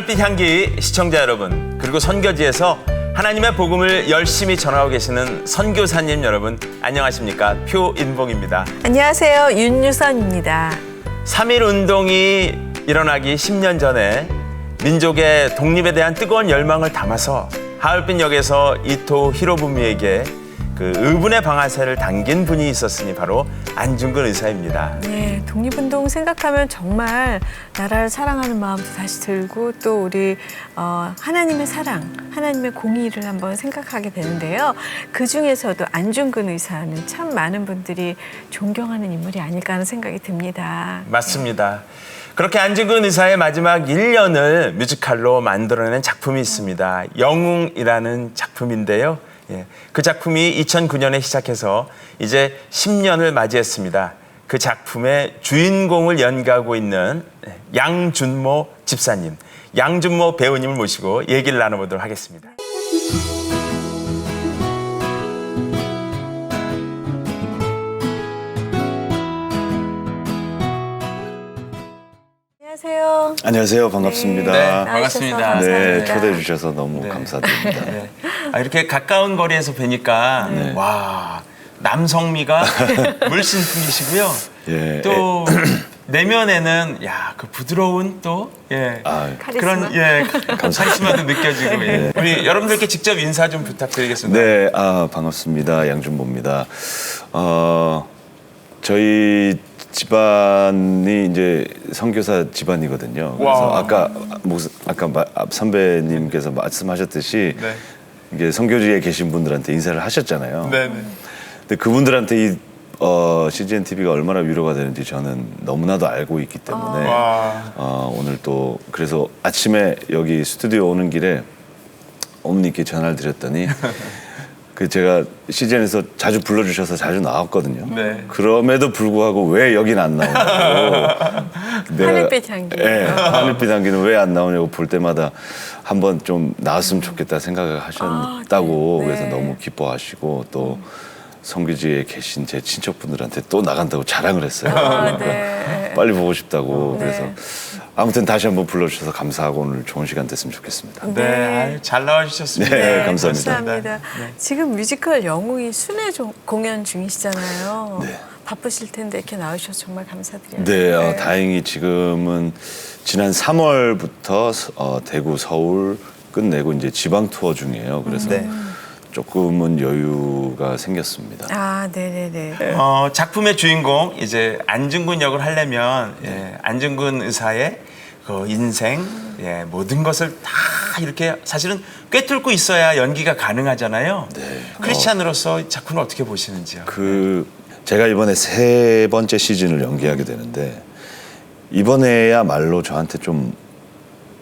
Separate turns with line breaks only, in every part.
하늘빛 향기 시청자 여러분, 그리고 선교지에서 하나님의 복음을 열심히 전하고 계시는 선교사님 여러분, 안녕하십니까? 표인봉입니다.
안녕하세요. 윤유선입니다.
3.1 운동이 일어나기 10년 전에 민족의 독립에 대한 뜨거운 열망을 담아서 하얼빈역에서 이토 히로부미에게 그 의분의 방아쇠를 당긴 분이 있었으니 바로 안중근 의사입니다.
네, 독립운동 생각하면 정말 나라를 사랑하는 마음도 다시 들고 또 우리 하나님의 사랑, 하나님의 공의를 한번 생각하게 되는데요. 그중에서도 안중근 의사는 참 많은 분들이 존경하는 인물이 아닐까 하는 생각이 듭니다.
맞습니다. 그렇게 안중근 의사의 마지막 1년을 뮤지컬로 만들어낸 작품이 있습니다. 영웅이라는 작품인데요. 그 작품이 2009년에 시작해서 이제 10년을 맞이했습니다. 그 작품의 주인공을 연기하고 있는 양준모 집사님, 양준모 배우님을 모시고 얘기를 나눠보도록 하겠습니다.
안녕하세요.
안녕하세요. 반갑습니다.
네,
나와주셔서
반갑습니다.
감사합니다.
네, 초대해 주셔서 너무 감사드립니다.
네. 이렇게 가까운 거리에서 뵈니까 와, 남성미가 물씬 풍기시고요.
예,
또 내면에는 그 부드러운 또
카리스마.
그런 카리스마도 느껴지고 우리 여러분들께 직접 인사 좀 부탁드리겠습니다.
네, 반갑습니다. 양준모입니다. 저희 집안이 이제 선교사 집안이거든요. 그래서
와.
아까 선배님께서 말씀하셨듯이
네.
이게 선교지에 계신 분들한테 인사를 하셨잖아요.
네.
근데 그분들한테 이 CGN TV가 얼마나 위로가 되는지 저는 너무나도 알고 있기 때문에 오늘 또 그래서 아침에 여기 스튜디오 오는 길에 어머니께 전화를 드렸더니 그 제가 CGN에서 자주 불러주셔서 자주 나왔거든요.
네.
그럼에도 불구하고 왜 여긴 안 나오냐고.
하늘빛 향기.
네, 하늘빛 향기는 왜 안 나오냐고 볼 때마다 한번 좀 나왔으면 좋겠다 생각을 하셨다고
네.
그래서 너무 기뻐하시고 또 선교지에 계신 제 친척분들한테 또 나간다고 자랑을 했어요.
네.
빨리 보고 싶다고.
네.
그래서 아무튼 다시 한번 불러주셔서 감사하고 오늘 좋은 시간 됐으면 좋겠습니다.
네, 잘 나와주셨습니다.
네, 감사합니다.
감사합니다. 지금 뮤지컬 영웅이 순회 공연 중이시잖아요.
네.
바쁘실 텐데 이렇게 나오셔서 정말 감사드려요.
네, 다행히 지금은 지난 3월부터 대구, 서울 끝내고 이제 지방 투어 중이에요. 그래서 조금은 여유가 생겼습니다.
네네네.
작품의 주인공 이제 안중근 역을 하려면 안중근 의사의 그 인생 모든 것을 다 이렇게 사실은 꿰뚫고 있어야 연기가 가능하잖아요.
네.
크리스찬으로서 이 작품을 어떻게 보시는지요?
제가 이번에 3번째 시즌을 연기하게 되는데 이번에야말로 저한테 좀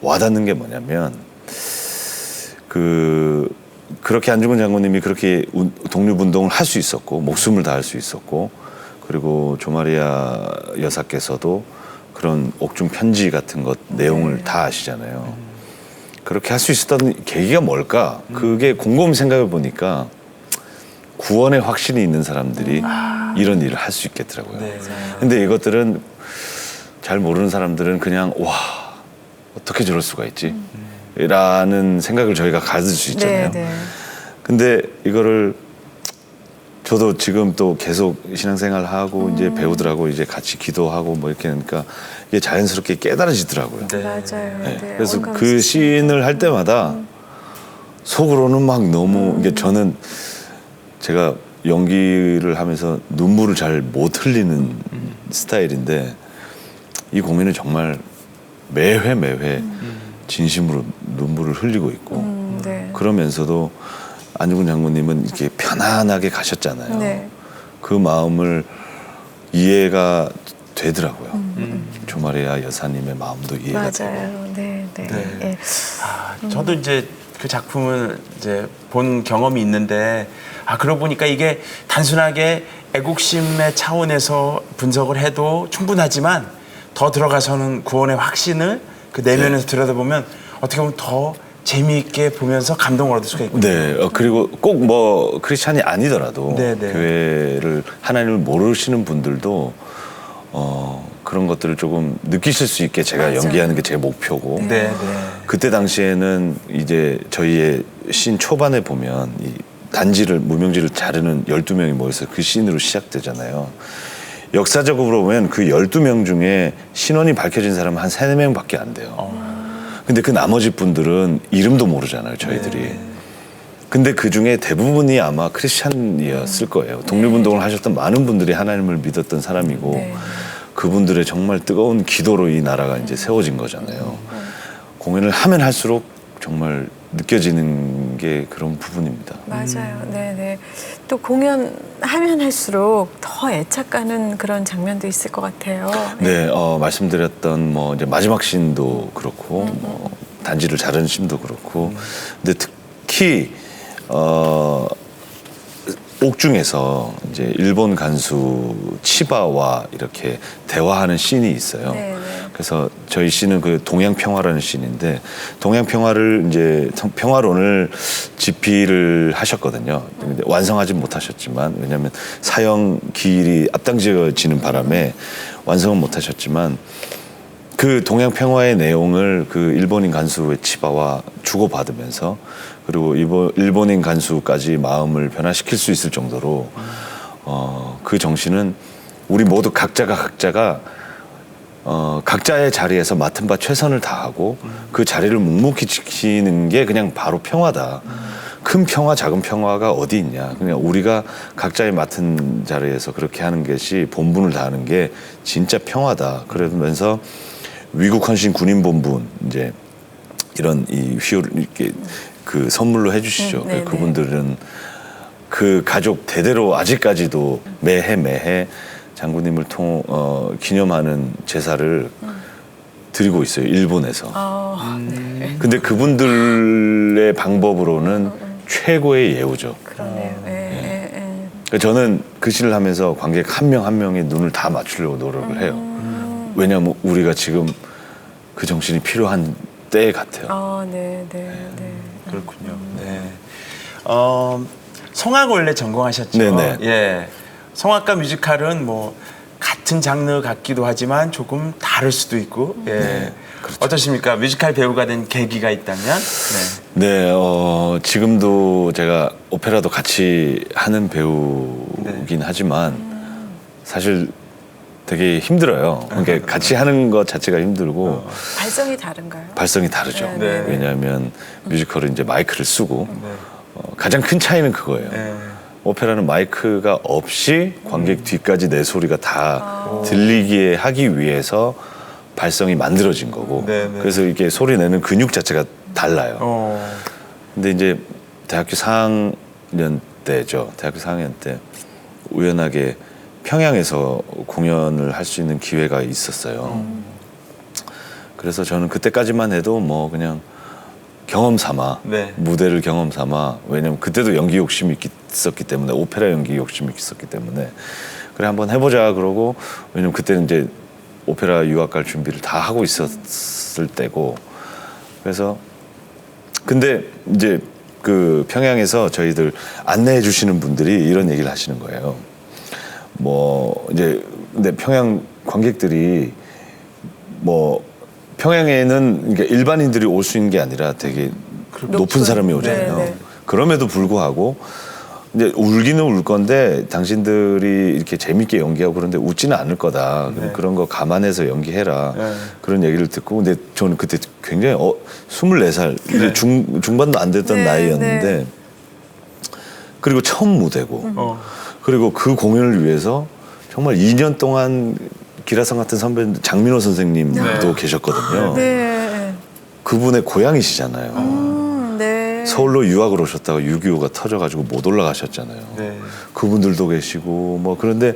와닿는 게 뭐냐면 그렇게 안중근 장군님이 그렇게 독립운동을 할 수 있었고 목숨을 다할 수 있었고 그리고 조마리아 여사께서도 그런 옥중 편지 같은 것 내용을 다 아시잖아요. 그렇게 할 수 있었던 계기가 뭘까? 그게 곰곰이 생각해 보니까 구원의 확신이 있는 사람들이 이런 일을 할 수 있겠더라고요. 근데 이것들은 잘 모르는 사람들은 그냥 와 어떻게 저럴 수가 있지? 라는 생각을 저희가 가질 수 있잖아요. 근데 이거를 저도 지금 또 계속 신앙생활 하고 이제 배우들하고 이제 같이 기도하고 뭐 이렇게 하니까 이게 자연스럽게 깨달아지더라고요.
맞아요.
네. 그래서 그 씬을 할 때마다 속으로는 막 너무 이게 저는 제가 연기를 하면서 눈물을 잘 못 흘리는 스타일인데 이 공연은 정말 매회 진심으로 눈물을 흘리고 있고 그러면서도 안중근 장군님은 이렇게 편안하게 가셨잖아요.
네.
그 마음을 이해가 되더라고요. 조마리아 여사님의 마음도 이해가 되고.
맞아요. 네.
저도 이제 그 작품을 이제 본 경험이 있는데 그러고 보니까 이게 단순하게 애국심의 차원에서 분석을 해도 충분하지만 더 들어가서는 구원의 확신을 그 내면에서 들여다보면 어떻게 보면 더 재미있게 보면서 감동을 얻을 수가 있거든요.
네, 그리고 꼭 뭐 크리스찬이 아니더라도
네네.
교회를 하나님을 모르시는 분들도 그런 것들을 조금 느끼실 수 있게 제가
맞아요.
연기하는 게 제 목표고
네, 네.
그때 당시에는 이제 저희의 씬 초반에 보면 이 단지를 무명지를 자르는 12명이 모여서 그 씬으로 시작되잖아요. 역사적으로 보면 그 12명 중에 신원이 밝혀진 사람은 한 3, 4명밖에 안 돼요. 근데 그 나머지 분들은 이름도 모르잖아요, 저희들이.
네.
근데 그 중에 대부분이 아마 크리스찬이었을 거예요. 독립운동을 하셨던 많은 분들이 하나님을 믿었던 사람이고
네.
그분들의 정말 뜨거운 기도로 이 나라가 이제 세워진 거잖아요. 공연을 하면 할수록 정말 느껴지는 게 그런 부분입니다.
맞아요. 네네. 또 공연하면 할수록 더 애착 가는 그런 장면도 있을 것 같아요.
네, 말씀드렸던 뭐 이제 마지막 씬도 그렇고 뭐 단지를 자르는 씬도 그렇고, 근데 특히 옥중에서 이제 일본 간수 치바와 이렇게 대화하는 씬이 있어요.
네, 네.
그래서 저희 씬은 그 동양평화라는 씬인데 동양평화를 이제 평화론을 집필을 하셨거든요. 근데 완성하지 못하셨지만 왜냐하면 사형 기일이 앞당겨지는 바람에 완성은 못하셨지만 그 동양평화의 내용을 그 일본인 간수의 치바와 주고받으면서 그리고 일본인 간수까지 마음을 변화시킬 수 있을 정도로 그 정신은 우리 모두 각자가 각자의 자리에서 맡은 바 최선을 다하고 그 자리를 묵묵히 지키는 게 그냥 바로 평화다. 큰 평화, 작은 평화가 어디 있냐. 그냥 우리가 각자의 맡은 자리에서 그렇게 하는 것이 본분을 다하는 게 진짜 평화다. 그러면서 위국 헌신 군인본분 이제 이런 이 휘호를 이렇게 그 선물로 해주시죠.
네네.
그분들은 그 가족 대대로 아직까지도 매해 장군님을 기념하는 제사를 드리고 있어요. 일본에서.
네.
근데 그분들의 방법으로는 최고의 예우죠.
그러네요.
그러니까 저는 그 시를 하면서 관객 한 명 한 명의 눈을 다 맞추려고 노력을 해요. 왜냐하면 우리가 지금 그 정신이 필요한 때 같아요.
네.
그렇군요. 네. 성악 원래 전공하셨죠?
네네.
예. 성악과 뮤지컬은 뭐 같은 장르 같기도 하지만 조금 다를 수도 있고. 예.
그렇죠.
어떠십니까? 뮤지컬 배우가 된 계기가 있다면? 네.
네, 지금도 제가 오페라도 같이 하는 배우긴 하지만 사실 되게 힘들어요. 그러니까 같이 하는 것 자체가 힘들고
발성이 다른가요?
발성이 다르죠.
네.
왜냐하면 뮤지컬은 이제 마이크를 쓰고
네.
가장 큰 차이는 그거예요.
네.
오페라는 마이크가 없이 관객 뒤까지 내 소리가 다 들리게 하기 위해서 발성이 만들어진 거고
네, 네.
그래서 이렇게 소리 내는 근육 자체가 달라요. 근데 이제 대학교 4학년 때죠. 대학교 4학년 때 우연하게 평양에서 공연을 할 수 있는 기회가 있었어요. 그래서 저는 그때까지만 해도 뭐 그냥 경험 삼아
네.
무대를 경험 삼아 왜냐면 그때도 연기 욕심이 있었기 때문에 오페라 연기 욕심이 있었기 때문에 그래 한번 해보자 그러고 왜냐면 그때는 이제 오페라 유학 갈 준비를 다 하고 있었을 때고 그래서 근데 이제 그 평양에서 저희들 안내해 주시는 분들이 이런 얘기를 하시는 거예요. 뭐 이제 근데 평양 관객들이 뭐 평양에는 그러니까 일반인들이 올 수 있는 게 아니라 되게 높은 사람이 오잖아요.
네.
그럼에도 불구하고 이제 울기는 울 건데 당신들이 이렇게 재밌게 연기하고 그런데 웃지는 않을 거다.
네.
그런 거 감안해서 연기해라.
네.
그런 얘기를 듣고 근데 저는 그때 굉장히 24살
네.
중반도 안 됐던
네,
나이였는데
네.
그리고 처음 무대고 그리고 그 공연을 위해서 정말 2년 동안 기라성 같은 선배님 장민호 선생님도
네.
계셨거든요.
네.
그분의 고향이시잖아요.
네.
서울로 유학을 오셨다가 6.25가 터져가지고 못 올라가셨잖아요.
네.
그분들도 계시고 뭐 그런데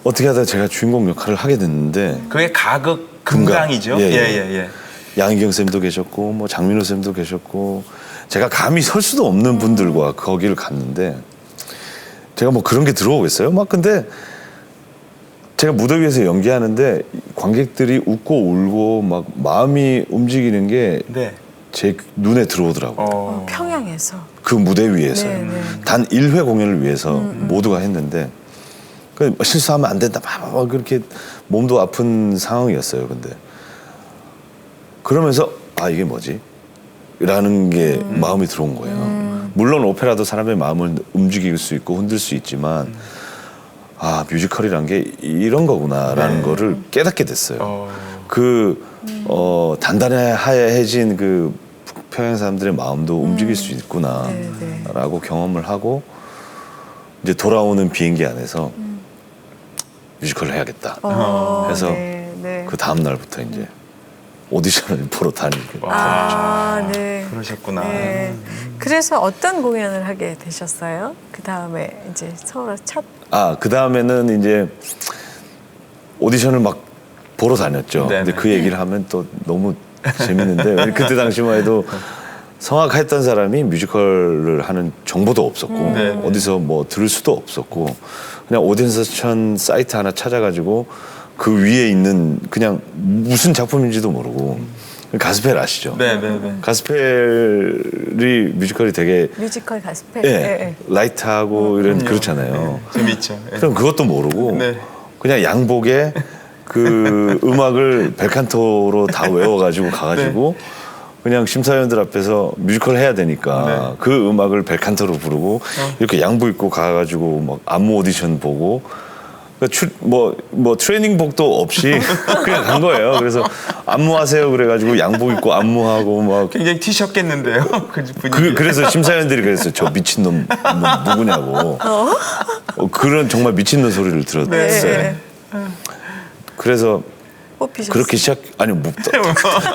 어떻게 하다 제가 주인공 역할을 하게 됐는데
그게 가극 금강이죠?
예, 예.
예.
양희경 쌤도 계셨고 뭐 장민호 쌤도 계셨고 제가 감히 설 수도 없는 분들과 거기를 갔는데 제가 뭐 그런 게 들어오겠어요? 막 근데 제가 무대 위에서 연기하는데 관객들이 웃고 울고 막 마음이 움직이는 게 제
네.
눈에 들어오더라고요.
평양에서.
그 무대 위에서
네, 네.
단 1회 공연을 위해서 모두가 했는데 그 실수하면 안 된다. 막 그렇게 몸도 아픈 상황이었어요. 근데 그러면서 아 이게 뭐지? 라는 게 마음이 들어온 거예요. 물론 오페라도 사람의 마음을 움직일 수 있고 흔들 수 있지만 아 뮤지컬이란 게 이런 거구나라는 거를 깨닫게 됐어요. 단단해진 그 평양 사람들의 마음도 움직일 수 있구나라고 경험을 하고 이제 돌아오는 비행기 안에서 뮤지컬을 해야겠다. 해서 그 다음 날부터 이제 오디션을 보러 다니게 됐죠.
네.
그러셨구나.
네. 그래서 어떤 공연을 하게 되셨어요? 그 다음에 이제 서울 첫.
그 다음에는 이제 오디션을 막 보러 다녔죠.
네네.
근데 그 얘기를 하면 또 너무 재밌는데 그때 당시만 해도 성악했던 사람이 뮤지컬을 하는 정보도 없었고 어디서 뭐 들을 수도 없었고 그냥 오디션 사이트 하나 찾아가지고 그 위에 있는 그냥 무슨 작품인지도 모르고 가스펠 아시죠?
네네네.
가스펠이 뮤지컬이 되게
뮤지컬 가스펠.
라이트하고 이런 그렇잖아요.
재밌죠.
그럼 그것도 모르고
네.
그냥 양복에 그 음악을 벨칸토로 다 외워가지고 가가지고 그냥 심사위원들 앞에서 뮤지컬 해야 되니까 그 음악을 벨칸토로 부르고 이렇게 양복 입고 가가지고 막 안무 오디션 보고 그러니까 뭐 트레이닝복도 없이 그냥 간 거예요. 그래서 안무하세요 그래가지고 양복 입고 안무하고 막
굉장히 튀셨겠는데요. 그 분위기.
그래서 심사위원들이 그랬어요. 저 미친놈 누구냐고. 그런 정말 미친놈 소리를 들었어요. 그래서
뽑히셨어요.
그렇게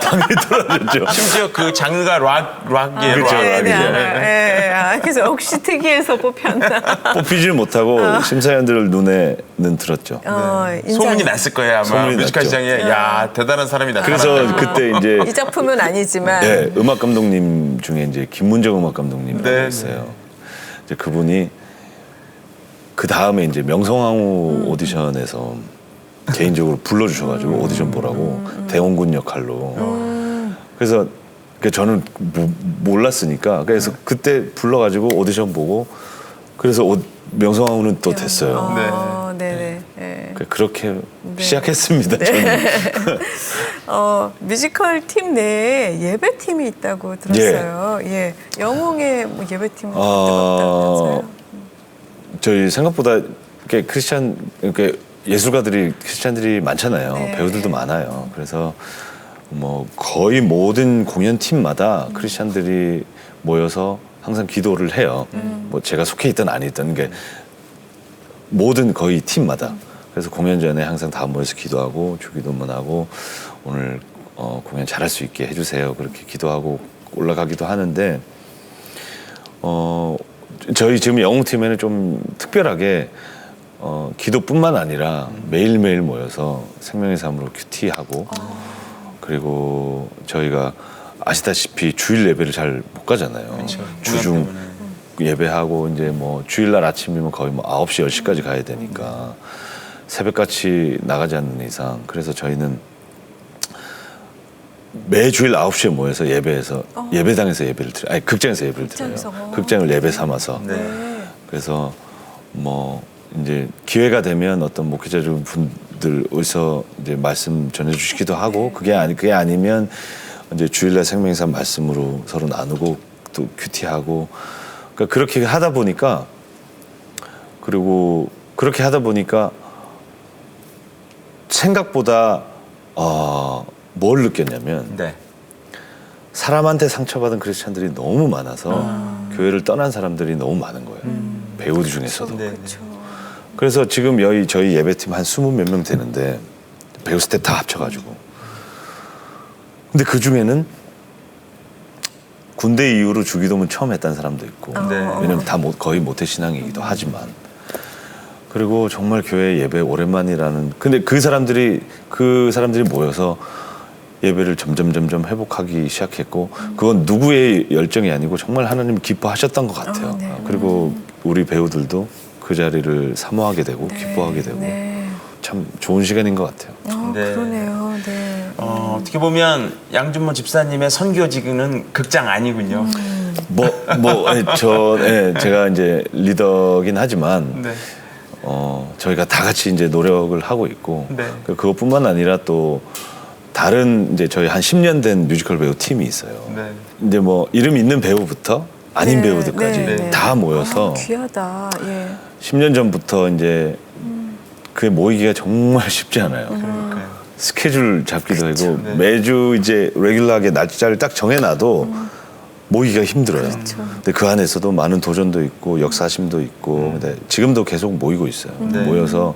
당연히 떨어졌죠.
심지어 그 장르가 락이에요.
그렇죠,
락.
락이죠.
그래서 혹시 특이해서 뽑혔나?
뽑히질 못하고 심사위원들 눈에는 들었죠.
소문이 났을 거예요 아마.
소문이
뮤지컬
났죠.
시장에 야 대단한 사람이 나타났다.
그래서 그때 이제
이 작품은 아니지만.
음악 감독님 중에 이제 김문정 음악 감독님이라고
네,
있어요. 이제 그분이 그 다음에 이제 명성황후 오디션에서 개인적으로 불러주셔가지고 오디션 보라고 대원군 역할로. 그래서 저는 몰랐으니까 그래서 그때 불러가지고 오디션 보고 그래서 명성황후는 또 됐어요.
네네.
그렇게 시작했습니다. 저는.
뮤지컬 팀 내에 예배팀이 있다고 들었어요. 예. 영웅의 뭐 예배팀은 어떻다면서요?
저희 생각보다 이렇게 크리스찬 이렇게 예술가들이 크리스찬들이 많잖아요.
네.
배우들도 많아요. 그래서 뭐 거의 모든 공연팀마다 크리스찬들이 모여서 항상 기도를 해요. 뭐 제가 속해 있든 안 있든 게 모든 거의 팀마다. 그래서 공연 전에 항상 다 모여서 기도하고 주기도문 하고 오늘 공연 잘할 수 있게 해주세요. 그렇게 기도하고 올라가기도 하는데 저희 지금 영웅팀에는 좀 특별하게 기도뿐만 아니라 매일매일 모여서 생명의 삶으로 큐티하고 그리고 저희가 아시다시피 주일 예배를 잘 못 가잖아요.
그렇죠.
주중 예배하고 이제 뭐 주일날 아침이면 거의 뭐 9시, 10시까지 가야 되니까 새벽같이 나가지 않는 이상 그래서 저희는 매주일 9시에 모여서 예배당에서 예배를 드려요. 아니 극장에서 예배를 드려요. 극장을 예배 삼아서. 그래서 뭐 이제 기회가 되면 어떤 목회자 분들 어디서 이제 말씀 전해주시기도 하고 그게 아니면 이제 주일날 생명의 삶 말씀으로 서로 나누고 또 큐티하고 그러니까 그렇게 하다 보니까 생각보다 뭘 느꼈냐면 사람한테 상처받은 크리스찬들이 너무 많아서 교회를 떠난 사람들이 너무 많은 거예요. 배우들 중에서도. 그래서 지금 저희 예배팀 한 20몇 명 되는데 배우 스텝 다 합쳐가지고 근데 그 중에는 군대 이후로 주기도문 처음 했다는 사람도 있고 왜냐면 다 거의 모태신앙이기도 하지만 그리고 정말 교회 예배 오랜만이라는 근데 그 사람들이 모여서 예배를 점점 회복하기 시작했고 그건 누구의 열정이 아니고 정말 하나님 기뻐하셨던 것 같아요. 그리고 우리 배우들도 그 자리를 사모하게 되고 기뻐하게 되고 참 좋은 시간인 것 같아요.
그러네요.
어떻게 보면 양준모 집사님의 선교직은 극장 아니군요.
제가 이제 리더긴 하지만 저희가 다 같이 이제 노력을 하고 있고
네.
그것뿐만 아니라 또 다른 이제 저희 한 10년 된 뮤지컬 배우 팀이 있어요.
네.
이제 뭐 이름 있는 배우부터 아닌
네,
배우들까지
네, 네.
다 모여서
귀하다. 예.
10년 전부터 이제 그게 모이기가 정말 쉽지 않아요.
그러니까요.
스케줄 잡기도 하고
네.
매주 이제 레귤러하게 날짜를 딱 정해놔도 모이기가 힘들어요. 근데 그 안에서도 많은 도전도 있고 역사심도 있고 근데 지금도 계속 모이고 있어요.
네.
모여서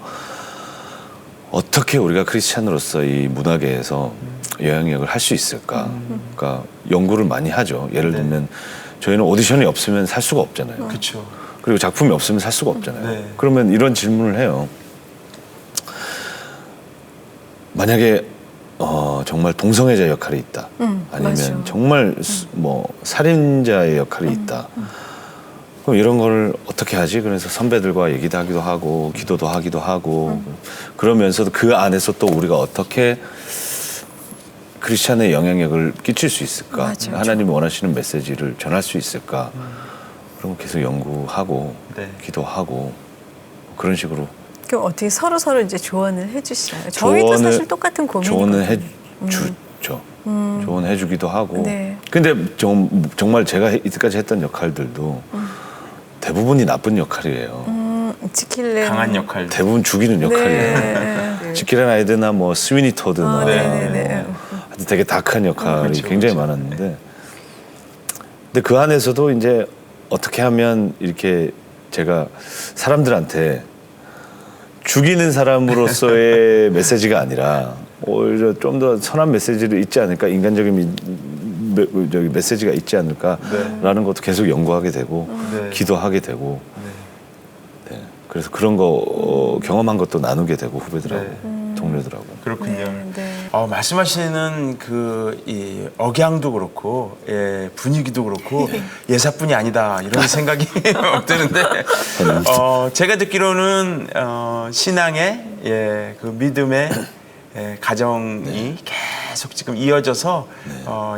어떻게 우리가 크리스찬으로서 이 문화계에서 영향력을 할 수 있을까? 그러니까 연구를 많이 하죠. 예를
네.
들면 저희는 오디션이 없으면 살 수가 없잖아요.
그렇죠.
그리고 작품이 없으면 살 수가 없잖아요.
네.
그러면 이런 질문을 해요. 만약에 정말 동성애자 역할이 있다. 아니면
맞아.
정말 뭐 살인자의 역할이 있다. 그럼 이런 걸 어떻게 하지? 그래서 선배들과 얘기도 하기도 하고 기도도 하기도 하고 그러면서도 그 안에서 또 우리가 어떻게 크리스찬의 영향력을 끼칠 수 있을까?
맞아요.
하나님이 원하시는 메시지를 전할 수 있을까? 그런 거 계속 연구하고
네.
기도하고 그런 식으로
그럼 어떻게 서로 이제 조언을 해주시나요? 저희도 사실 똑같은 고민이거든요.
조언을 해주죠. 조언해 주기도 하고.
네.
근데 정말 제가 이때까지 했던 역할들도 대부분이 나쁜 역할이에요.
지킬래
강한 역할.
대부분 죽이는 역할이에요.
네.
지킬렌 아이드나 뭐 스위니 토드나
아, 네네네.
뭐 하여튼 되게 다크한 역할이
그렇죠,
굉장히
그렇죠.
많았는데 근데 그 안에서도 이제 어떻게 하면 이렇게 제가 사람들한테 죽이는 사람으로서의 메시지가 아니라 오히려 좀 더 선한 메시지를 있지 않을까 인간적인 저기 메시지가 있지 않을까라는 것도 계속 연구하게 되고
네.
기도하게 되고
네.
네. 그래서 그런 거 경험한 것도 나누게 되고 후배들하고
네.
동료들하고
그렇군요.
네, 네.
말씀하시는 이 억양도 그렇고 분위기도 그렇고 예사뿐이 아니다 이런 생각이 드는데 제가 듣기로는 신앙의 그 믿음의 가정이 계속 지금 이어져서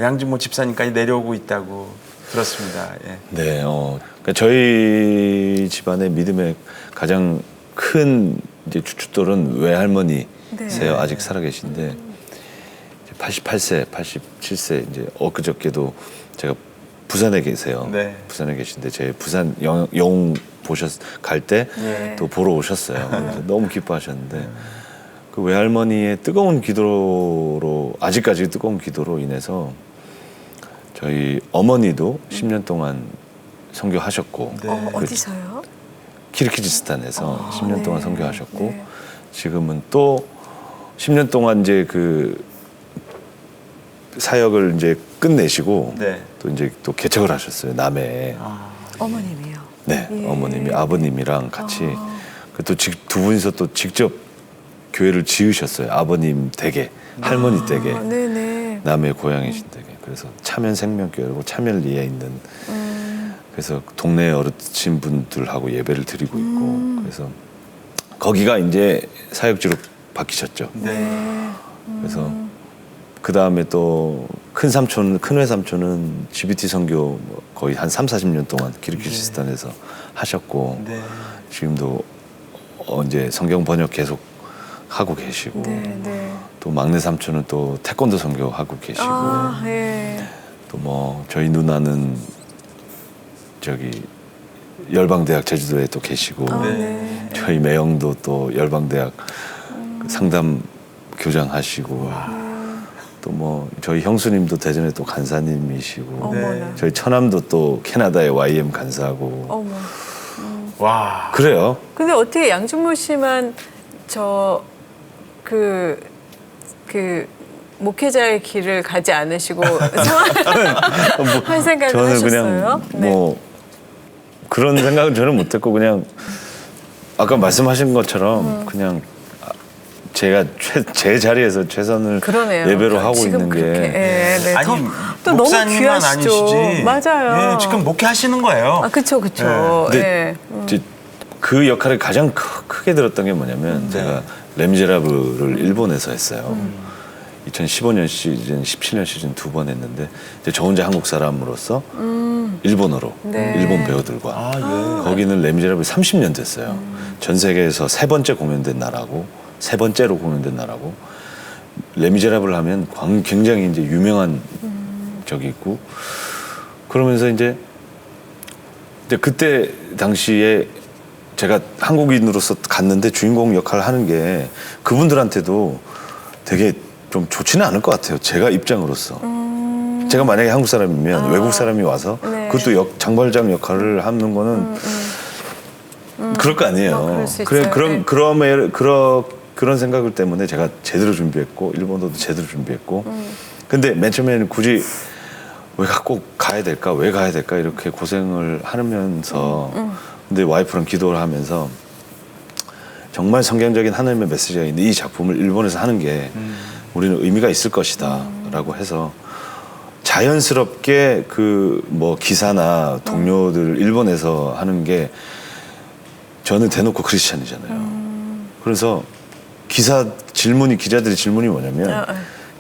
양준모 집사님까지 내려오고 있다고 들었습니다. 예.
네, 그러니까 저희 집안의 믿음의 가장 큰 이제 주춧돌은 외할머니세요.
네.
아직 살아계신데 88세, 87세 이제 엊그저께도 제가 부산에 계세요.
네.
부산에 계신데 제 부산 영웅 갈 때 또
네.
보러 오셨어요. 그래서 너무 기뻐하셨는데 그 외할머니의 뜨거운 기도로 아직까지 뜨거운 기도로 인해서 저희 어머니도 10년 동안 선교하셨고
네.
어디서요?
키르기즈스탄에서 10년 동안
네.
선교하셨고
네.
지금은 또 10년 동안 이제 그 사역을 이제 끝내시고
네.
또 이제 또 개척을 하셨어요. 남해에.
어머님이요.
네,
예.
어머님이 아버님이랑 같이 또 두 분이서 또 직접 교회를 지으셨어요. 아버님 댁에, 할머니 댁에,
네네.
남해 고향이신 댁에. 그래서 차면 생명교회고 차면리에 있는 그래서 동네 어르신 분들하고 예배를 드리고 있고 그래서 거기가 이제 사역지로 바뀌셨죠.
네.
그래서 그 다음에 또 큰 외삼촌은 GBT 선교 거의 한 30-40년 동안 키르기스탄에서 하셨고
네.
지금도 이제 성경 번역 계속 하고 계시고
네, 네.
또 막내 삼촌은 또 태권도 선교하고 계시고
아, 예.
또 뭐 저희 누나는 저기 열방대학 제주도에 또 계시고
아,
네.
네.
저희 매형도 또 열방대학 상담 교장 하시고 또 뭐 저희 형수님도 대전에 또 간사님이시고
어머나.
저희 처남도 또 캐나다에 YM 간사하고
어머.
와.
그래요.
근데 어떻게 양준모 씨만 그 목회자의 길을 가지 않으시고 할 생각을
저는
하셨어요?
그냥 뭐 그런 생각은 저는 못했고 그냥 아까 말씀하신 것처럼 그냥 제가 제 자리에서 최선을
그러네요.
예배로 하고
지금
있는 게
그렇게, 예, 네.
아니
또 너무
목사님만
귀하시죠.
아니시지.
맞아요.
예, 지금 목회하시는 거예요.
아, 그쵸.
근데
예.
이제 그 역할을 가장 크게 들었던 게 뭐냐면 제가 레미제라블을 일본에서 했어요. 2015년 시즌, 17년 시즌 2번 했는데 이제 저 혼자 한국 사람으로서 일본어로
네.
일본 배우들과
아, 예.
거기는 레미제라블이 30년 됐어요. 전 세계에서 세 번째 공연된 나라고 세 번째로 공연된 나라고 레미제라블 하면 굉장히 이제 유명한 적이 있고 그러면서 이제 그때 당시에 제가 한국인으로서 갔는데 주인공 역할을 하는 게 그분들한테도 되게 좀 좋지는 않을 것 같아요. 제가 입장으로서. 제가 만약에 한국 사람이면 외국 사람이 와서
네.
그것도 장발장 역할을 하는 거는 그럴 거 아니에요.
그럴 수
그래
있어요. 네.
그런 생각을 때문에 제가 제대로 준비했고 일본어도 제대로 준비했고. 근데 맨 처음에는 굳이 왜 꼭 가야 될까? 왜 가야 될까? 이렇게 고생을 하면서 근데 와이프랑 기도를 하면서 정말 성경적인 하나님의 메시지가 있는 이 작품을 일본에서 하는 게 우리는 의미가 있을 것이다 라고 해서 자연스럽게 그 뭐 기사나 동료들 일본에서 하는 게 저는 대놓고 크리스찬이잖아요. 그래서 기자들의 질문이 뭐냐면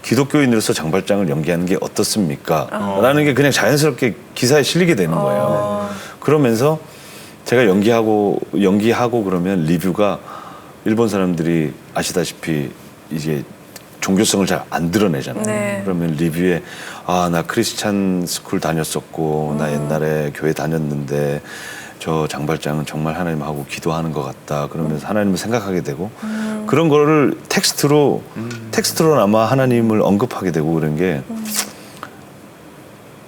기독교인으로서 장발장을 연기하는 게 어떻습니까? 라는 게 그냥 자연스럽게 기사에 실리게 되는 거예요. 그러면서 제가 연기하고 그러면 리뷰가 일본 사람들이 아시다시피 이제 종교성을 잘 안 드러내잖아요.
네.
그러면 리뷰에 나 크리스찬 스쿨 다녔었고 나 옛날에 교회 다녔는데 저 장발장은 정말 하나님하고 기도하는 것 같다. 그러면서 하나님을 생각하게 되고 그런 거를 텍스트로 아마 하나님을 언급하게 되고 그런 게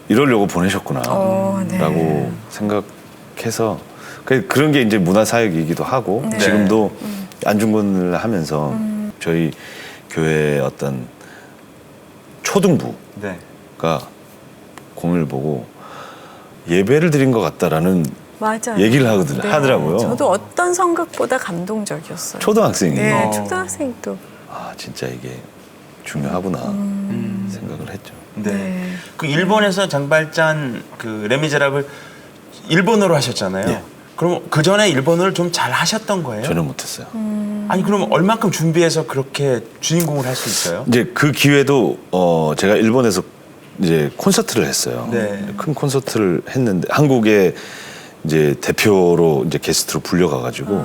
이러려고 보내셨구나
네.
라고 생각해서 그런 게 이제 문화사역이기도 하고
네.
지금도 안중근을 하면서 저희 교회의 어떤 초등부가
네.
공연을 보고 예배를 드린 것 같다라는
맞아요.
얘기를
네.
하더라고요.
저도 어떤 성극보다 감동적이었어요.
초등학생이
네, 초등학생도.
진짜 이게 중요하구나 생각을 했죠.
네.
네.
그 일본에서 장발장 그 레미제라블 일본어로 하셨잖아요.
네.
그럼 그 전에 일본어를 좀 잘 하셨던 거예요?
전혀 못했어요.
아니 그럼 얼만큼 준비해서 그렇게 주인공을 할 수 있어요?
이제 그 기회도 제가 일본에서 이제 콘서트를 했어요.
네.
큰 콘서트를 했는데 한국에 이제 대표로 이제 게스트로 불려가가지고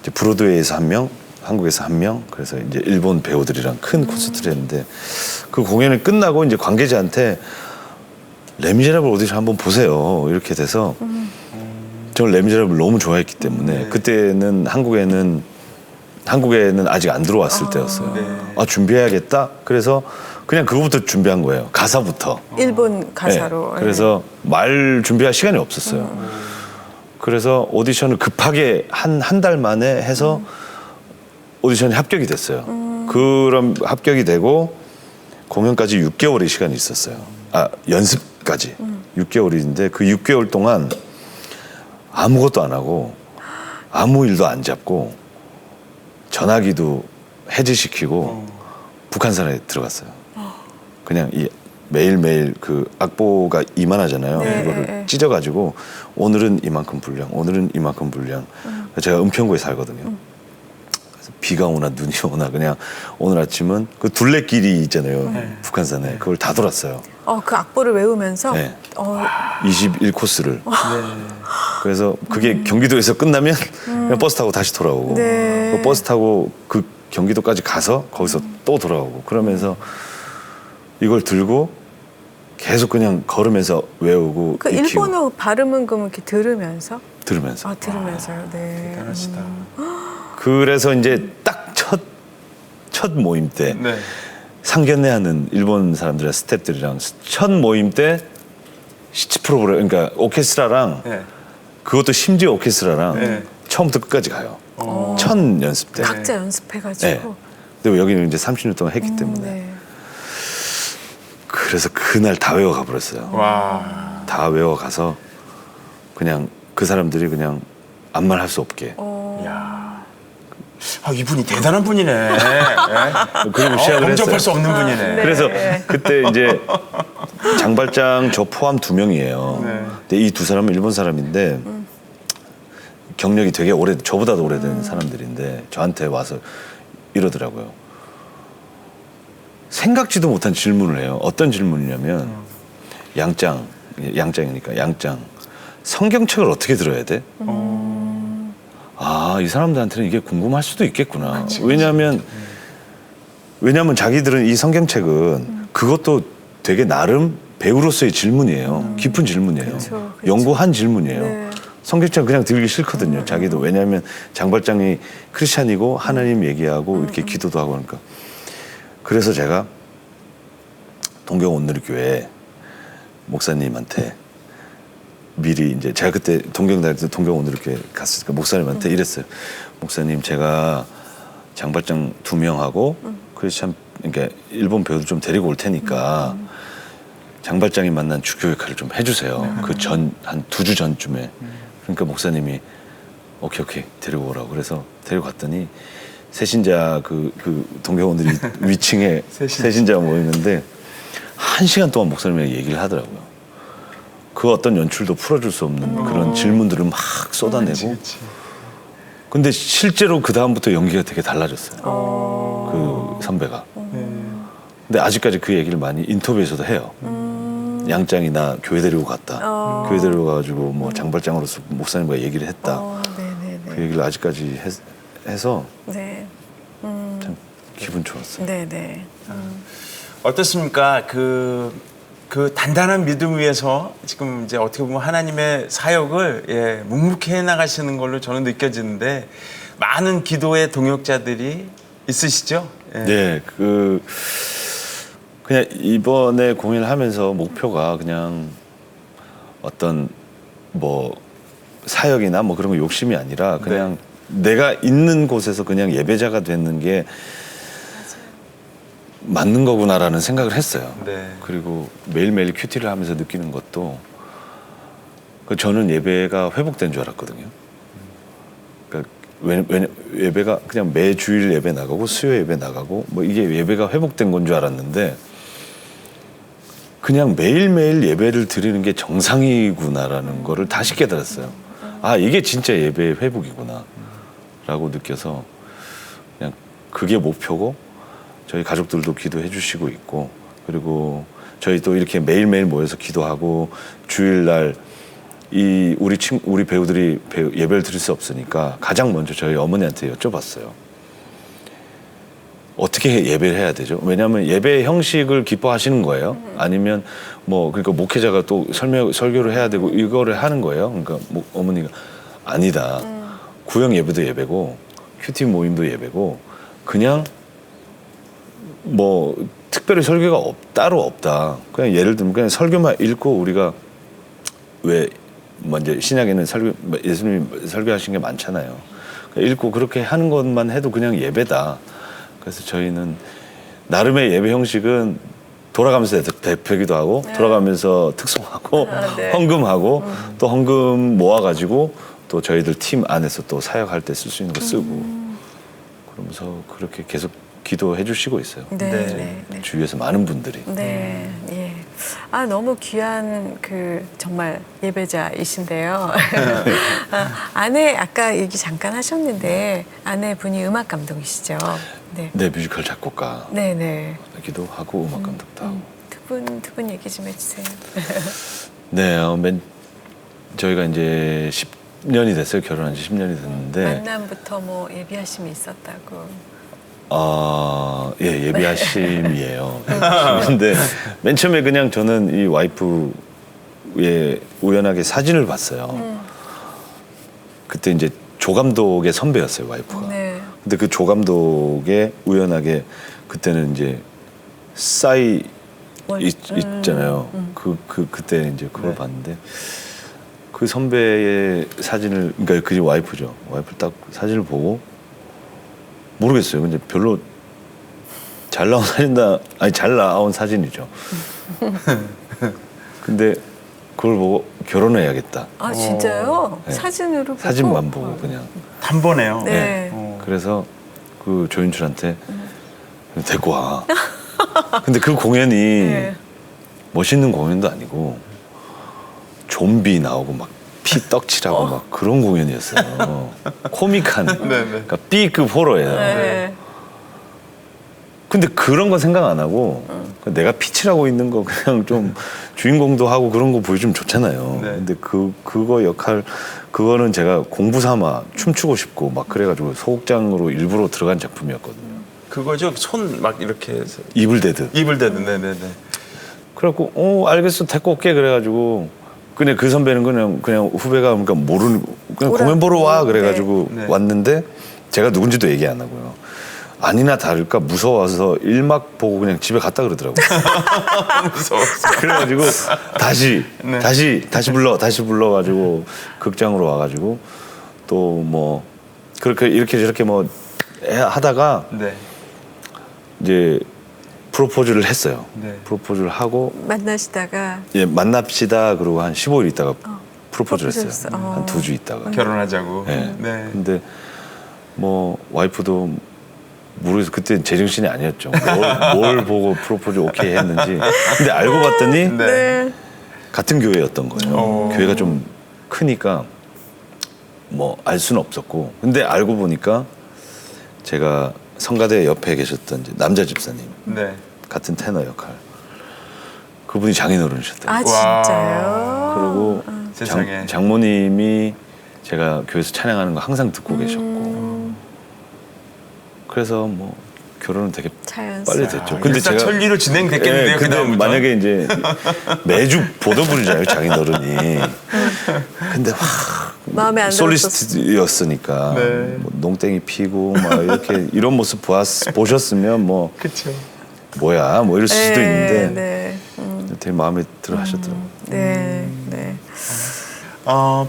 이제 브로드웨이에서 한 명, 한국에서 한 명, 그래서 이제 일본 배우들이랑 큰 콘서트를 했는데 그 공연이 끝나고 이제 관계자한테 레미제라블 오디션 한번 보세요 이렇게 돼서 저는 레미제라블 너무 좋아했기 때문에 그때는 한국에는 아직 안 들어왔을 때였어요.
네.
준비해야겠다. 그래서 그냥 그거부터 준비한 거예요. 가사부터.
일본 가사로.
네. 그래서 말 준비할 시간이 없었어요. 그래서 오디션을 급하게 한 달 만에 해서 오디션이 합격이 됐어요. 그럼 합격이 되고 공연까지 6개월의 시간이 있었어요. 연습까지 6개월인데 그 6개월 동안 아무것도 안 하고 아무 일도 안 잡고 전화기도 해지시키고 북한산에 들어갔어요. 그냥 매일매일 그 악보가 이만하잖아요.
네,
이거를
네.
찢어가지고 오늘은 이만큼 분량, 오늘은 이만큼 분량. 제가 은평구에 살거든요. 그래서 비가 오나 눈이 오나 그냥 오늘 아침은 그 둘레길이 있잖아요. 북한산에. 그걸 다 돌았어요.
그 악보를 외우면서.
네. 21코스를. 그래서 그게 경기도에서 끝나면 그냥 버스 타고 다시 돌아오고
네.
그 버스 타고 그 경기도까지 가서 거기서 또 돌아오고 그러면서 이걸 들고 계속 그냥 걸으면서 외우고
그
익히고
일본어 발음은 그럼 이렇게 들으면서?
들으면서
들으면서요. 네.
대단하시다.
그래서 이제 딱 첫 모임 때
네.
상견례하는 일본 사람들이랑 스태프들이랑 첫 모임 때 시치 프로그램 그러니까 오케스트라랑
네.
그것도 심지어 오케스트라랑
네.
처음부터 끝까지 가요. 첫 연습 때.
각자 연습해가지고.
네. 근데 여기는 이제 30년 동안 했기 때문에
네.
그래서 그날 다 외워가 버렸어요.
와.
다 외워가서 그냥 그 사람들이 그냥 아무 말 할 수 없게
야. 이분이 대단한 분이네. 네.
그리고 시작을
범접할
했어요.
수 없는 분이네.
네.
그래서 그때 이제 장발장 저 포함 2명이에요.
네.
근데 이 두 사람은 일본 사람인데 경력이 되게 저보다도 오래된 사람들인데 저한테 와서 이러더라고요. 생각지도 못한 질문을 해요. 어떤 질문이냐면 양짱이니까 양짱 성경책을 어떻게 들어야 돼? 아, 이 사람들한테는 이게 궁금할 수도 있겠구나. 왜냐하면 자기들은 이 성경책은 그것도 되게 나름 배우로서의 질문이에요. 깊은 질문이에요.
그쵸.
연구한 질문이에요.
네.
성경책 그냥 들기 싫거든요. 자기도. 왜냐하면 장발장이 크리스찬이고 하나님 얘기하고 이렇게 기도도 하고 그러니까. 그래서 제가 동경온누리교회 목사님한테 미리 이제 제가 그때 동경 다닐 때 동경온누리교회 갔으니까 목사님한테 이랬어요. 목사님, 제가 장발장 2명하고 크리스찬 그러니까 일본 배우들 좀 데리고 올 테니까 장발장이 만난 주교역할을 좀 해주세요. 그 전 한 2주 전쯤에. 그러니까 목사님이 오케이 데리고 오라고 그래서 데리고 갔더니 새신자 그 동경원들이 위층에 새신자가 모이는데 1시간 동안 목사님이랑 얘기를 하더라고요. 그 어떤 연출도 풀어줄 수 없는 그런 질문들을 막 쏟아내고. 근데 실제로 그 다음부터 연기가 되게 달라졌어요. 그 선배가. 근데 아직까지 그 얘기를 많이 인터뷰에서도 해요. 양짱이 나 교회 데리고 갔다. 교회 데리고 가가지고 뭐 장발장으로서 목사님과 얘기를 했다.
네네네.
그 얘기를 아직까지 해서
네.
참 기분 좋았어요.
네네.
어떻습니까? 그 단단한 믿음 위에서 지금 이제 어떻게 보면 하나님의 사역을 묵묵히 해 나가시는 걸로 저는 느껴지는데 많은 기도의 동역자들이 있으시죠? 예.
네, 그냥 이번에 공연을 하면서 목표가 그냥 어떤 뭐 사역이나 뭐 그런 거 욕심이 아니라 그냥 내가 있는 곳에서 그냥 예배자가 되는 게 맞는 거구나라는 생각을 했어요.
네.
그리고 매일매일 큐티를 하면서 느끼는 것도 저는 예배가 회복된 줄 알았거든요. 그러니까 예배가 그냥 매주일 예배 나가고 수요 예배 나가고 뭐 이게 예배가 회복된 건 줄 알았는데 그냥 매일매일 예배를 드리는 게 정상이구나라는 거를 다시 깨달았어요. 아, 이게 진짜 예배의 회복이구나 라고 느껴서 그냥 그게 목표고 저희 가족들도 기도해 주시고 있고 그리고 저희 또 이렇게 매일매일 모여서 기도하고 주일날 우리 배우들이 예배를 드릴 수 없으니까 가장 먼저 저희 어머니한테 여쭤봤어요. 어떻게 예배를 해야 되죠? 왜냐하면 예배 형식을 기뻐하시는 거예요? 아니면 뭐 그러니까 목회자가 또 설교를 해야 되고 이거를 하는 거예요? 그러니까 어머니가 아니다. 구역 예배도 예배고 큐티 모임도 예배고 그냥 뭐 특별히 설교가 따로 없다. 그냥 예를 들면 그냥 설교만 읽고 우리가 왜 먼저 신약에는 예수님이 설교하신 게 많잖아요. 읽고 그렇게 하는 것만 해도 그냥 예배다. 그래서 저희는 나름의 예배 형식은 돌아가면서 대표기도 하고 돌아가면서 특송하고
네.
헌금하고 또 헌금 모아가지고 또 저희들 팀 안에서 또 사역할 때 쓸 수 있는 거 쓰고 그러면서 그렇게 계속 기도해 주시고 있어요.
네.
주위에서 많은 분들이.
네, 예. 아, 너무 귀한 정말 예배자이신데요. 아내, 아까 얘기 잠깐 하셨는데, 아내분이 음악 감독이시죠? 네.
네, 뮤지컬 작곡가.
네네.
기도 하고 음악 감독도 하고.
두 분 얘기 좀 해주세요.
네, 저희가 이제 10년이 됐어요. 결혼한 지 10년이 됐는데.
만남부터 뭐 예비하심이 있었다고.
예, 예비하심이에요. 근데 맨 처음에 그냥 저는 이 와이프의 우연하게 사진을 봤어요. 그때 이제 조 감독의 선배였어요, 와이프가.
네.
근데 그 조 감독의 우연하게 그때는 이제 싸이 있잖아요. 그때 이제 그걸 봤는데 그 선배의 사진을 그러니까 그 와이프죠. 와이프 딱 사진을 보고 모르겠어요. 근데 별로 잘 나온 사진이죠. 근데 그걸 보고 결혼해야겠다.
아, 진짜요?
네.
사진으로 보고?
사진만 보고 그냥.
한 번에요.
네.
그래서 그 조윤출한테 데리고 와. 근데 그 공연이
네.
멋있는 공연도 아니고 좀비 나오고 막 피 떡칠하고 막 그런 공연이었어요. 코믹한, 그러니까 B급 호러예요.
네.
근데 그런 건 생각 안 하고 내가 피칠하고 있는 거 그냥 좀 주인공도 하고 그런 거 보여주면 좋잖아요.
네.
근데 그거 역할 그거는 제가 공부 삼아 춤추고 싶고 막 그래가지고 소극장으로 일부러 들어간 작품이었거든요.
그거죠. 손 막 이렇게 해서
입을 대듯.
입을 대는 네네네.
그래갖고 알겠어 데리고 올게 그래가지고 그냥 그 선배는 그냥 후배가 그러니까 모르는 그냥
오라.
공연 보러 와 그래가지고
네.
왔는데 제가 누군지도 얘기 안 하고요. 아니나 다를까 무서워서 1막 보고 그냥 집에 갔다 그러더라고요.
무서웠어.
그래가지고
네.
다시 불러가지고 극장으로 와가지고 또 뭐 그렇게 이렇게 저렇게 뭐 하다가
네.
이제 프로포즈를 했어요.
네.
프로포즈를 하고
만나시다가
예 만납시다 그러고 한 15일 있다가 프로포즈를
프로포즈를
했어요.
했어.
한 2주 있다가.
결혼하자고.
네.
네.
근데 뭐 와이프도 모르겠어. 그때 제정신이 아니었죠. 뭘 보고 프로포즈 오케이 했는지. 근데 알고 봤더니
네.
네.
같은 교회였던 거예요.
오.
교회가 좀 크니까 뭐 알 수는 없었고. 근데 알고 보니까 제가 성가대 옆에 계셨던 이제 남자 집사님
네.
같은 테너 역할. 그분이 장인어른이셨대요.
아 진짜요?
그리고
세상에.
장모님이 제가 교회에서 찬양하는 거 항상 듣고 계셨고. 그래서 뭐 결혼은 되게
자연스러워.
빨리 됐죠. 근데 제가
천리로 진행됐겠는데요.
예, 근데
그다음부터.
만약에 이제 매주 보도 부르잖아요, 장인어른이. 근데
마음에 안 들었었어.
솔리스트였으니까
네.
뭐 농땡이 피고 막 이렇게 이런 모습 보셨으면 뭐
그렇죠.
뭐야 뭐 이럴 수도 있는데
네.
되게 마음에 들어 하셨더라고요.
네. 네.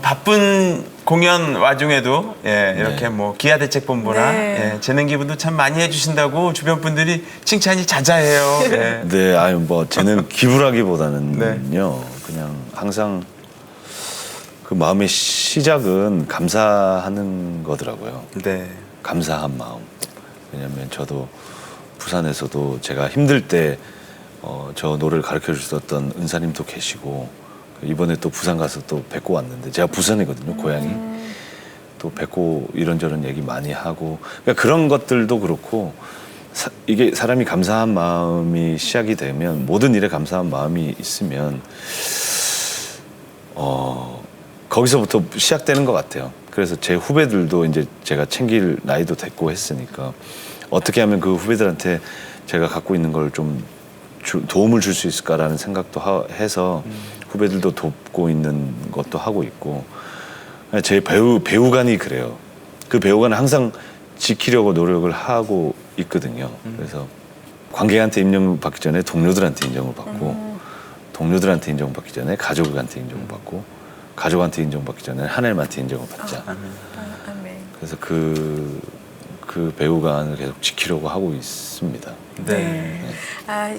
바쁜 공연 와중에도 이렇게 뭐 기아대책본부나
네.
재능 기부도 참 많이 해주신다고 주변 분들이 칭찬이 자자해요. 예.
네, 아유 뭐 쟤는 기부라기보다는요,
네.
그냥 항상 그 마음의 시작은 감사하는 거더라고요.
네.
감사한 마음. 왜냐하면 저도 부산에서도 제가 힘들 때 저 노래를 가르쳐 주셨던 은사님도 계시고 이번에 또 부산 가서 또 뵙고 왔는데 제가 부산이거든요, 고향이. 또 뵙고 이런저런 얘기 많이 하고 그러니까 그런 것들도 그렇고 이게 사람이 감사한 마음이 시작이 되면 모든 일에 감사한 마음이 있으면 거기서부터 시작되는 것 같아요. 그래서 제 후배들도 이제 제가 챙길 나이도 됐고 했으니까 어떻게 하면 그 후배들한테 제가 갖고 있는 걸 좀 도움을 줄 수 있을까라는 생각도 해서 후배들도 돕고 있는 것도 하고 있고 제 배우관이 그래요. 그 배우관은 항상 지키려고 노력을 하고 있거든요. 그래서 관객한테 인정을 받기 전에 동료들한테 인정을 받고 동료들한테 인정을 받기 전에 가족한테 인정을 받고 가족한테 인정받기 전에 하나님한테 인정을 받자.
아멘.
그래서 그 배우관을 계속 지키려고 하고 있습니다.
네.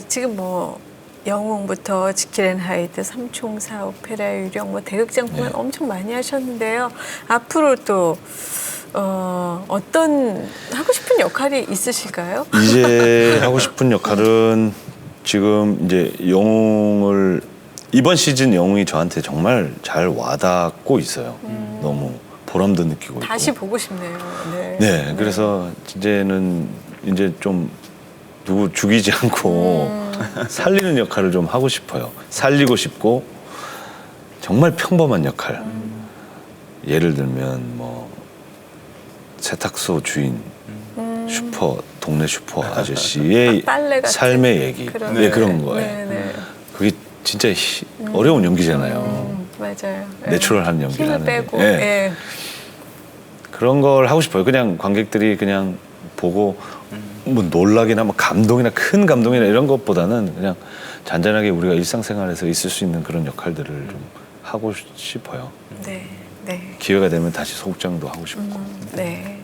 지금 뭐 영웅부터 지킬앤 하이드, 삼총사, 오페라 유령, 뭐 대극장 공연 엄청 많이 하셨는데요. 앞으로 또 어떤 하고 싶은 역할이 있으실까요?
이제 하고 싶은 역할은 지금 이제 영웅을 이번 시즌 영웅이 저한테 정말 잘 와닿고 있어요. 너무 보람도 느끼고 있고.
다시 보고 싶네요. 네.
네, 그래서 이제는 이제 좀 누구 죽이지 않고 살리는 역할을 좀 하고 싶어요. 살리고 싶고 정말 평범한 역할. 예를 들면 뭐 세탁소 주인, 동네 슈퍼 아저씨의
빨래 같은
삶의 얘기,
그런-
네, 그런 거예요.
네, 네.
그게 진짜 어려운 연기잖아요.
맞아요.
내추럴한 연기를
힘을
하는 게.
빼고.
예.
예.
그런 걸 하고 싶어요. 그냥 관객들이 그냥 보고 뭐 놀라기나 뭐 감동이나 큰 감동이나 이런 것보다는 그냥 잔잔하게 우리가 일상생활에서 있을 수 있는 그런 역할들을 좀 하고 싶어요.
네. 네.
기회가 되면 다시 소극장도 하고 싶고.
네.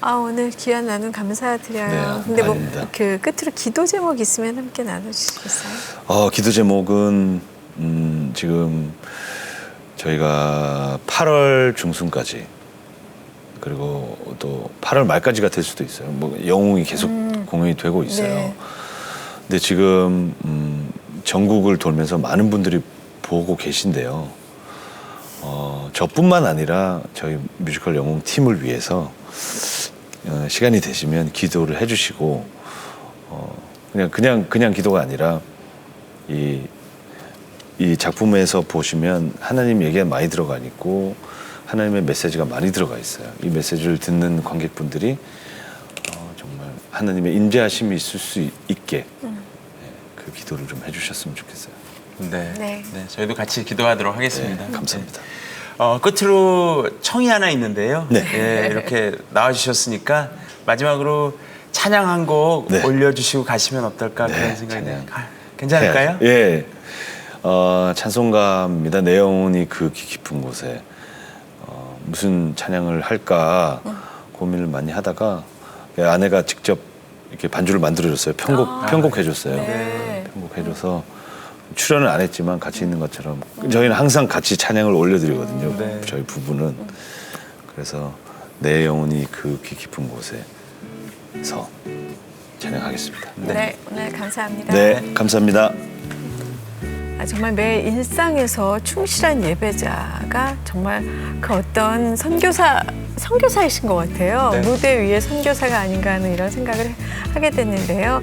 오늘 귀한 나눔 감사드려요.
네,
근데 뭐
아닙니다.
그 끝으로 기도 제목 있으면 함께 나눠주시겠어요?
기도 제목은 지금 저희가 8월 중순까지 그리고 또 8월 말까지가 될 수도 있어요. 뭐 영웅이 계속 공연이 되고 있어요.
네.
근데 지금 전국을 돌면서 많은 분들이 보고 계신데요. 저뿐만 아니라 저희 뮤지컬 영웅 팀을 위해서 시간이 되시면 기도를 해주시고 그냥 기도가 아니라 이 작품에서 보시면 하나님 얘기가 많이 들어가 있고 하나님의 메시지가 많이 들어가 있어요. 이 메시지를 듣는 관객분들이 정말 하나님의 인자하심이 있을 수 있게 그 기도를 좀 해주셨으면 좋겠어요.
네.
네.
네, 저희도 같이 기도하도록 하겠습니다.
네, 감사합니다.
끝으로 청이 하나 있는데요.
네.
예, 이렇게 나와주셨으니까 마지막으로 찬양 한 곡
네.
올려주시고 가시면 어떨까
네,
그런 생각이
찬양.
괜찮을까요?
예. 찬송가입니다. 내 영혼이 그 깊은 곳에 무슨 찬양을 할까 고민을 많이 하다가 아내가 직접 이렇게 반주를 만들어줬어요. 편곡해줬어요.
네.
편곡해줘서 출연은 안 했지만 같이 있는 것처럼 저희는 항상 같이 찬양을 올려드리거든요.
네.
저희 부부는. 그래서 내 영혼이 그 귀 깊은 곳에서 찬양하겠습니다.
네, 오늘 감사합니다.
네, 감사합니다.
정말 매 일상에서 충실한 예배자가 정말 그 어떤 선교사이신 것 같아요.
네.
무대 위에 선교사가 아닌가 하는 이런 생각을 하게 됐는데요.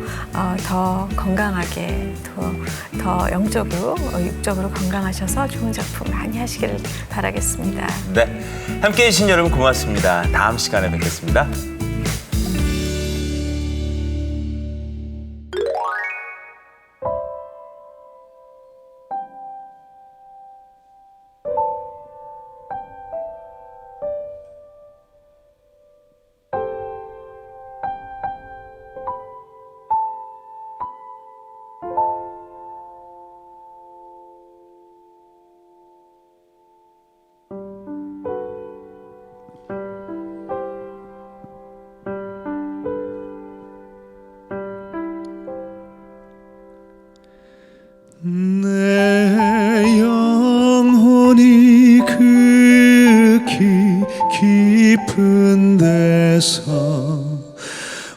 더 건강하게, 더 영적으로, 육적으로 건강하셔서 좋은 작품 많이 하시기를 바라겠습니다.
네. 함께해 주신 여러분 고맙습니다. 다음 시간에 뵙겠습니다.
내 영혼이 그 깊은 데서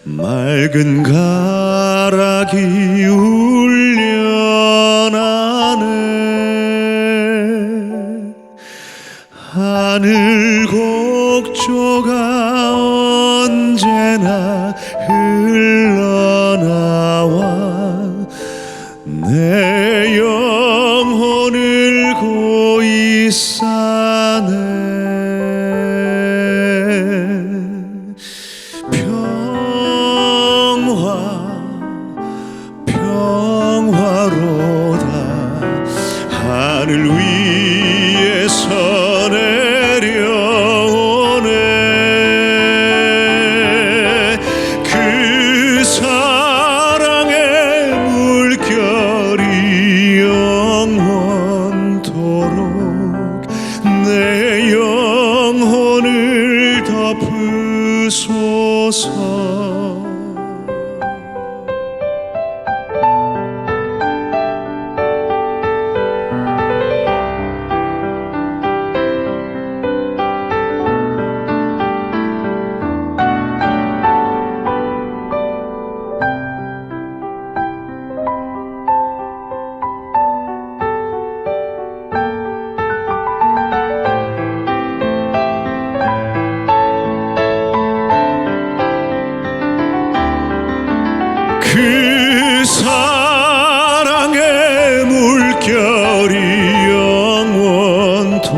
맑은 가락이 울려나네. 하늘 곡조가 언제나 흘러나와 내 영혼을 고이 싸네. 평화로다. 하늘 위에서 내려오네. 그 사랑의 물결이 영원토록 내 영혼을 덮으소서. 그 사랑의 물결이 영원토록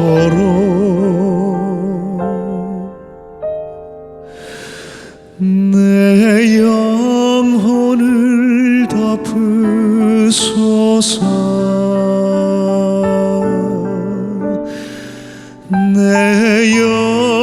내 영혼을 덮으소서. 내 영혼을